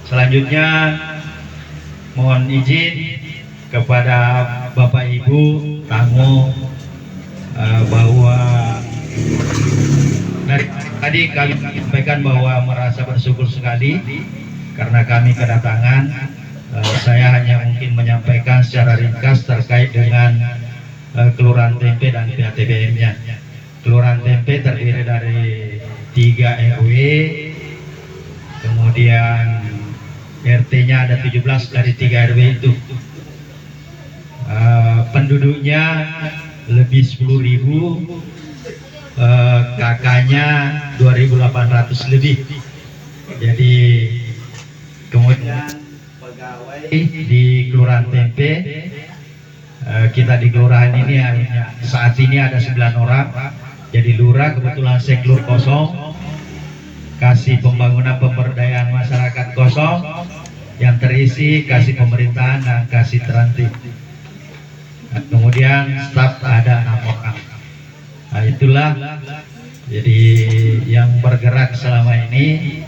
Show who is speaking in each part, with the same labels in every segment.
Speaker 1: Selanjutnya mohon izin kepada Bapak Ibu tamu bahwa dari tadi kami sampaikan bahwa merasa bersyukur sekali karena kami kedatangan. Saya hanya mungkin menyampaikan secara ringkas terkait dengan Kelurahan Tempe dan PATBM-nya. Kelurahan Tempe terdiri dari 3 RW, kemudian RT-nya ada 17 dari 3 RW itu. Penduduknya lebih 10.000, kakaknya 2.800 lebih. Jadi kemudian pegawai di Kelurahan Tempe, kita di kelurahan ini saat ini ada 9 orang. Jadi lurah kebetulan seklur kosong, kasih pembangunan pemberdayaan masyarakat kosong, yang terisi kasih pemerintahan dan kasih terantip. Kemudian staf ada 6 orang. Nah, itulah jadi yang bergerak selama ini.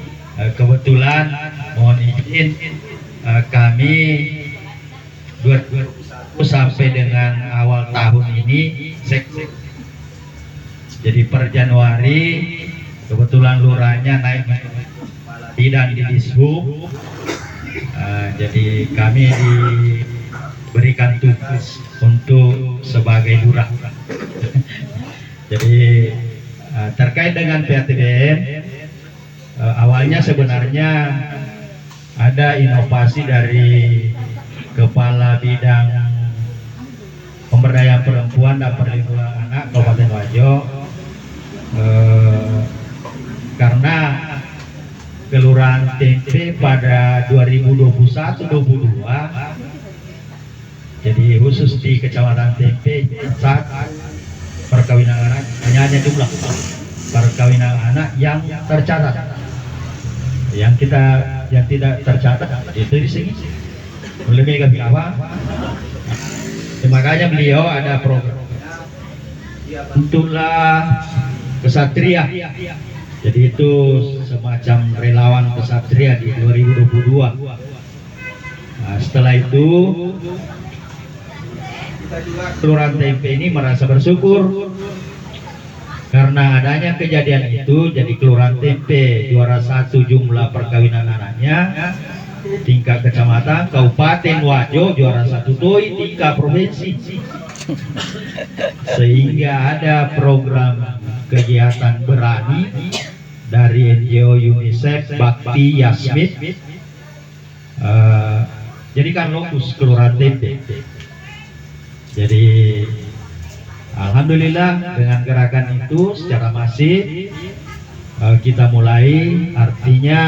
Speaker 1: Kebetulan mohon izin kami 2021 sampai dengan awal tahun ini jadi per Januari kebetulan lurahnya naik dan di Dishub. Jadi kami diberikan tugas untuk sebagai lurah. Jadi terkait dengan PATBM, awalnya sebenarnya ada inovasi dari Kepala Bidang Pemberdayaan Perempuan dan Perlindungan Anak Kabupaten Wajo, karena Kelurahan Tempe pada 2021-22, jadi khusus di Kecamatan Tempe saat perkawinan anak hanya jumlah perkawinan anak yang tercatat, yang tidak tercatat itu di sini lebih ke apa? Makanya beliau ada program untuklah kesatria. Jadi itu semacam relawan kesatria di 2022. Nah, setelah itu Kelurahan Tempe ini merasa bersyukur karena adanya kejadian itu. Jadi Kelurahan Tempe juara 1 jumlah perkawinan anaknya tingkat kecamatan, Kabupaten Wajo juara 1 doi tingkat provinsi. Sehingga ada program kegiatan berani dari NGO UNICEF Bakti Yasmin, jadikan lokus Kelurahan Tempe. Jadi alhamdulillah dengan gerakan itu secara masif kita mulai, artinya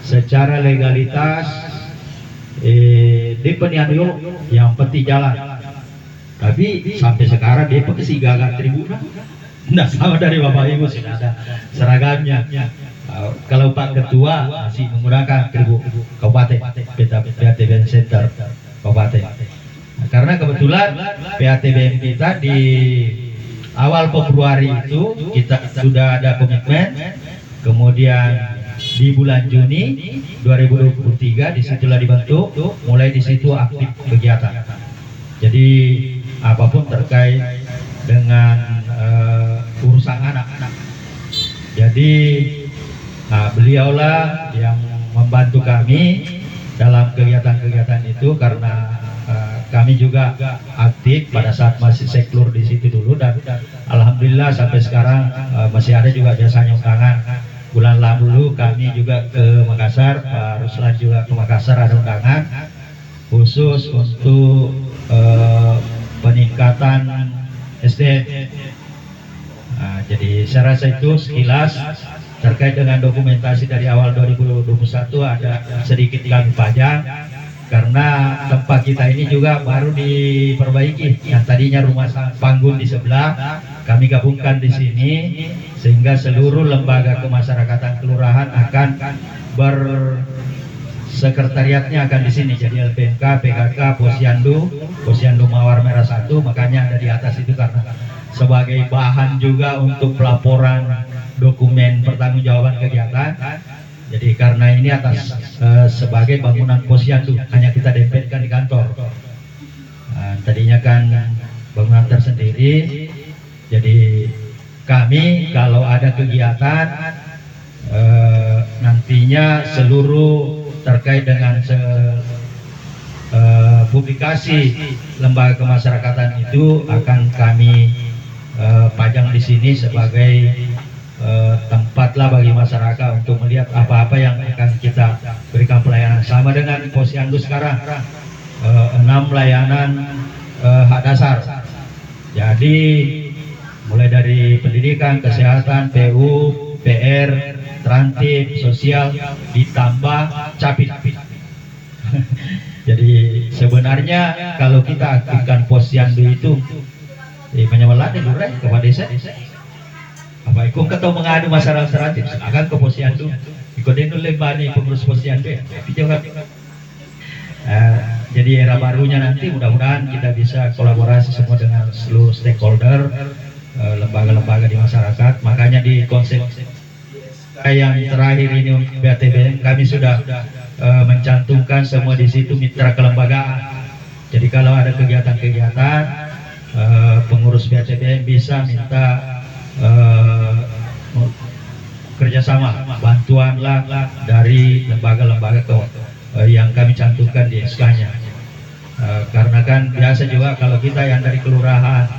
Speaker 1: secara legalitas DP yang penting jalan. Tapi sampai sekarang DP kasih gagal tribunal. Nah, sama dari Bapak Ibu sudah ada seragamnya. Kalau Pak Ketua masih menggunakan tribun Kabupaten PATBM Center Kabupaten. Nah, karena kebetulan PATBM kita di awal Februari itu kita sudah ada komitmen, kemudian di bulan Juni 2023 disitulah dibentuk, mulai di situ aktif kegiatan. Jadi apapun terkait dengan urusan anak-anak. Jadi beliaulah yang membantu kami dalam kegiatan-kegiatan itu, karena kami juga aktif pada saat masih seklur di situ dulu, dan alhamdulillah sampai sekarang masih ada juga jasanya undangan. Bulan lalu kami juga ke Makassar, Pak Ruslan juga ke Makassar, ada undangan khusus untuk peningkatan SDM. Nah, jadi saya rasa itu sekilas terkait dengan dokumentasi dari awal 2021 ada sedikit kami pajang, karena tempat kita ini juga baru diperbaiki. Yang tadinya rumah panggung di sebelah kami gabungkan di sini, sehingga seluruh lembaga kemasyarakatan kelurahan akan sekretariatnya akan di sini. Jadi LPMK, PKK, Posyandu Mawar Merah 1, makanya ada di atas itu karena sebagai bahan juga untuk pelaporan dokumen pertanggungjawaban kegiatan. Jadi karena ini atas sebagai bangunan posyandu, hanya kita dempetkan di kantor. Tadinya kan bangunan tersendiri, jadi kami kalau ada kegiatan nantinya seluruh terkait dengan publikasi lembaga kemasyarakatan itu akan kami pajang di sini sebagai tempatlah bagi masyarakat untuk melihat apa-apa yang akan kita berikan pelayanan sama dengan posyandu sekarang. 6 layanan hak dasar. Jadi mulai dari pendidikan, kesehatan, PU, PR, transtip, sosial, ditambah capit. Jadi sebenarnya kalau kita aktifkan posyandu itu penyebelan durai kepada desa. Apa ikut ketemu mengadu masalah transtip, akan ke posyandu. Ikut dulu lembani pengurus posyandu. Jadi era barunya nanti mudah-mudahan kita bisa kolaborasi semua dengan seluruh stakeholder, lembaga-lembaga di masyarakat. Makanya di konsep yang terakhir ini BATBM kami sudah mencantumkan semua di situ mitra kelembagaan. Jadi kalau ada kegiatan-kegiatan pengurus BATBM bisa minta kerjasama, bantuanlah dari lembaga-lembaga yang kami cantumkan di SK-nya. Karena kan biasa juga kalau kita yang dari kelurahan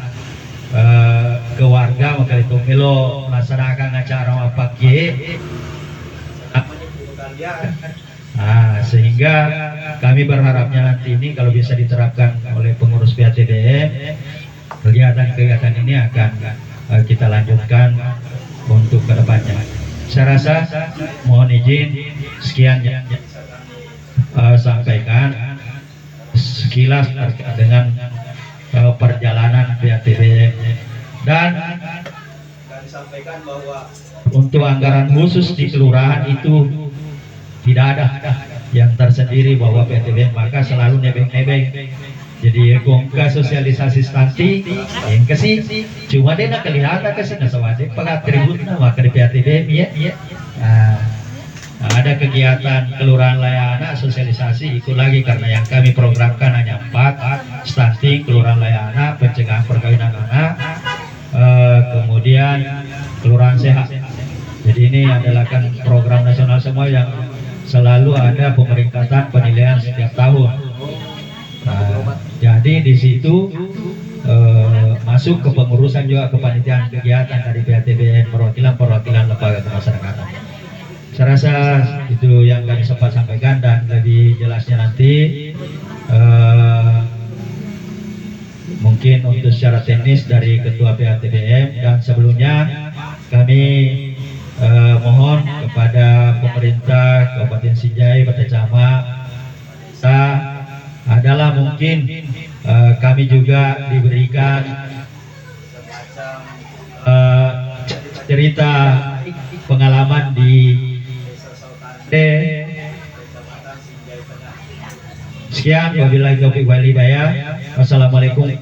Speaker 1: ke warga maka itu melo melaksanakan acara apa sehingga kami berharapnya nanti ini kalau bisa diterapkan oleh pengurus BATBM, kegiatan-kegiatan ini akan kita lanjutkan untuk kedepannya. Saya rasa mohon izin sekian ya. Sampaikan sekilas terkait dengan perjalanan BATBM dan disampaikan bahwa untuk anggaran khusus di kelurahan itu tidak ada yang tersendiri bahwa BATBM, maka selalu nebeng-nebeng. Jadi kongka sosialisasi stanti yang kesih cuma dia nak kelihatan kesih nasawade pengatributnya maka di BATBM ya. Ada kegiatan kelurahan layana sosialisasi ikut lagi karena yang kami programkan hanya 4 stunting kelurahan layana, pencegahan perkawinan anak, kemudian kelurahan sehat. Jadi ini adalah kan program nasional semua yang selalu ada pemeringkatan penilaian setiap tahun. Jadi di situ masuk ke pengurusan juga kepanitiaan kegiatan dari BATBM, perwakilan lembaga kemasyarakatan. Saya rasa itu yang kami sempat sampaikan dan lebih jelasnya nanti mungkin untuk secara teknis dari Ketua BATBM. Dan sebelumnya kami mohon kepada pemerintah Kabupaten Sinjai, Bata Cama, adalah mungkin kami juga diberikan cerita pengalaman di sekian. Wabillahi taufiq wal hidayah. Wassalamualaikum.